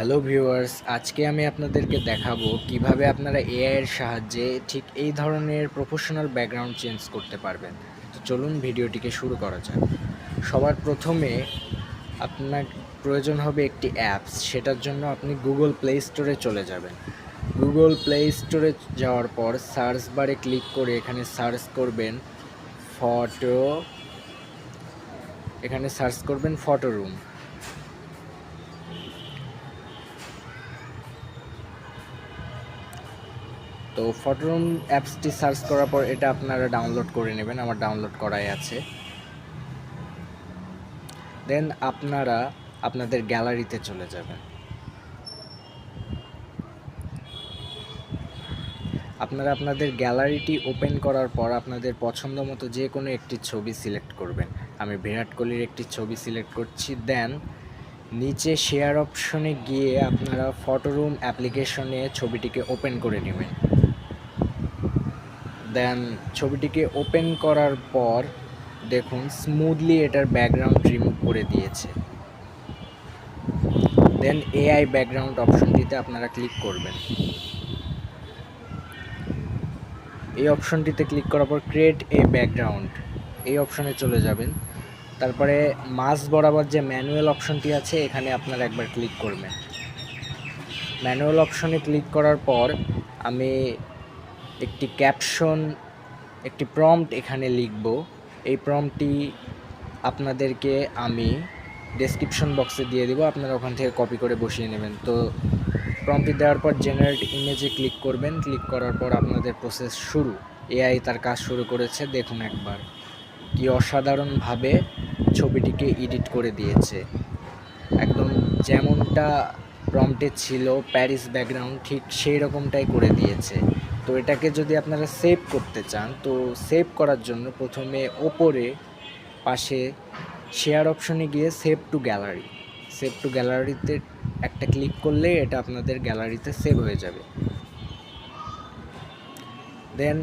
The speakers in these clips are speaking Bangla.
হ্যালো ভিউয়ার্স, আজকে আমি আপনাদেরকে দেখাবো কিভাবে আপনারা এআই এর সাহায্যে ঠিক এই ধরনের প্রফেশনাল ব্যাকগ্রাউন্ড চেঞ্জ করতে পারবেন। তো চলুন ভিডিওটিকে শুরু করা যাক। সবার প্রথমে আপনার প্রয়োজন হবে একটি অ্যাপস। সেটার জন্য আপনি গুগল প্লে স্টোরে চলে যাবেন। গুগল প্লে স্টোরে যাওয়ার পর সার্চ বারে ক্লিক করে এখানে সার্চ করবেন ফটো ফটো রুম। তো ফটোরুম অ্যাপসটি সার্চ করার পর এটা আপনারা ডাউনলোড করে নেবেন। আমার ডাউনলোড করাই আছে। দেন আপনারা আপনাদের গ্যালারিতে চলে যাবেন। আপনারা আপনাদের গ্যালারিটি ওপেন করার পর আপনাদের পছন্দ মতো যে কোনো একটি ছবি সিলেক্ট করবেন। আমি বিরাট কোহলির একটি ছবি সিলেক্ট করছি। দেন নিচে শেয়ার অপশনে গিয়ে আপনারা ফটোরুম অ্যাপ্লিকেশনে ছবিটিকে ওপেন করে নেবেন। দেন ছবিটিকে ওপেন করার পর দেখুন স্মুথলি এটার ব্যাকগ্রাউন্ড রিমুভ করে দিয়েছে। দেন এআই ব্যাকগ্রাউন্ড অপশনটিতে আপনারা ক্লিক করবেন। এই অপশনটিতে ক্লিক করার পর ক্রিয়েট এ ব্যাকগ্রাউন্ড এই অপশনে চলে যাবেন। তারপরে মাঝ বরাবর যে ম্যানুয়াল অপশনটি আছে এখানে আপনারা একবার ক্লিক করবেন। ম্যানুয়াল অপশনে ক্লিক করার পর আমি একটি ক্যাপশন একটি প্রম্পট এখানে লিখব। এই প্রম্পটটি আপনাদেরকে আমি ডেসক্রিপশন বক্সে দিয়ে দেবো, আপনারা ওখান থেকে কপি করে বসিয়ে নেবেন। তো প্রম্পটটি দেওয়ার পর জেনারেট ইমেজে ক্লিক করবেন। ক্লিক করার পর আপনাদের প্রসেস শুরু। এআই তার কাজ শুরু করেছে। দেখুন একবার কি অসাধারণভাবে ছবিটিকে এডিট করে দিয়েছে। একদম যেমনটা প্রম্পটে ছিল প্যারিস ব্যাকগ্রাউন্ড ঠিক সেই রকমটাই করে দিয়েছে। তো এটাকে যদি আপনারা সেভ করতে চান, তো সেভ করার জন্য প্রথমে ওপরে পাশে শেয়ার অপশনে গিয়ে সেভ টু গ্যালারিতে একটা ক্লিক করলে এটা আপনাদের গ্যালারিতে সেভ হয়ে যাবে। দেন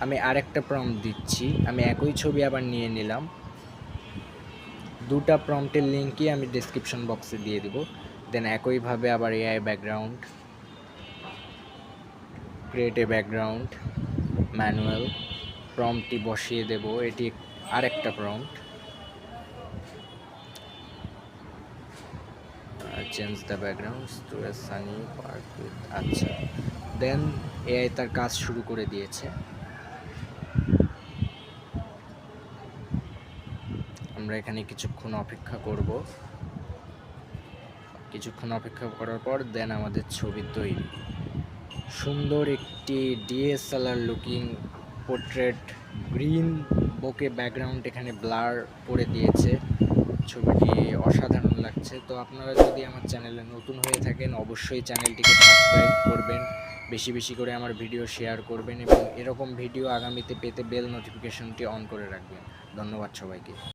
আমি আরেকটা প্রম্পট দিচ্ছি। আমি একই ছবি আবার নিয়ে নিলাম। দুটা প্রম্পটের লিঙ্কই আমি ডেসক্রিপশন বক্সে দিয়ে দিব। দেন একইভাবে আবার A I background, create a background, manual প্রম্পটটি বসিয়ে দেব। এটি আরেকটা prompt. Change the background to a sunny park with আচ্ছা। দেন এআই তার কাজ শুরু করে দিয়েছে। আমরা এখানে কিছুক্ষণ অপেক্ষা করব। কিছুক্ষণ অপেক্ষা করার পর দেন আমাদের ছবি তৈরি। সুন্দর একটি DSLR looking portrait green bouquet background এখানে ব্লার করে দিয়েছে। ছবিটি অসাধারণ লাগছে। তো আপনারা যদি আমার চ্যানেলে নতুন হয়ে থাকেন অবশ্যই চ্যানেলটিকে সাবস্ক্রাইব করবেন, বেশি বেশি করে আমার ভিডিও শেয়ার করবেন এবং এরকম ভিডিও আগামীতে পেতে বেল নোটিফিকেশনটি অন করে রাখবেন। ধন্যবাদ সবাইকে।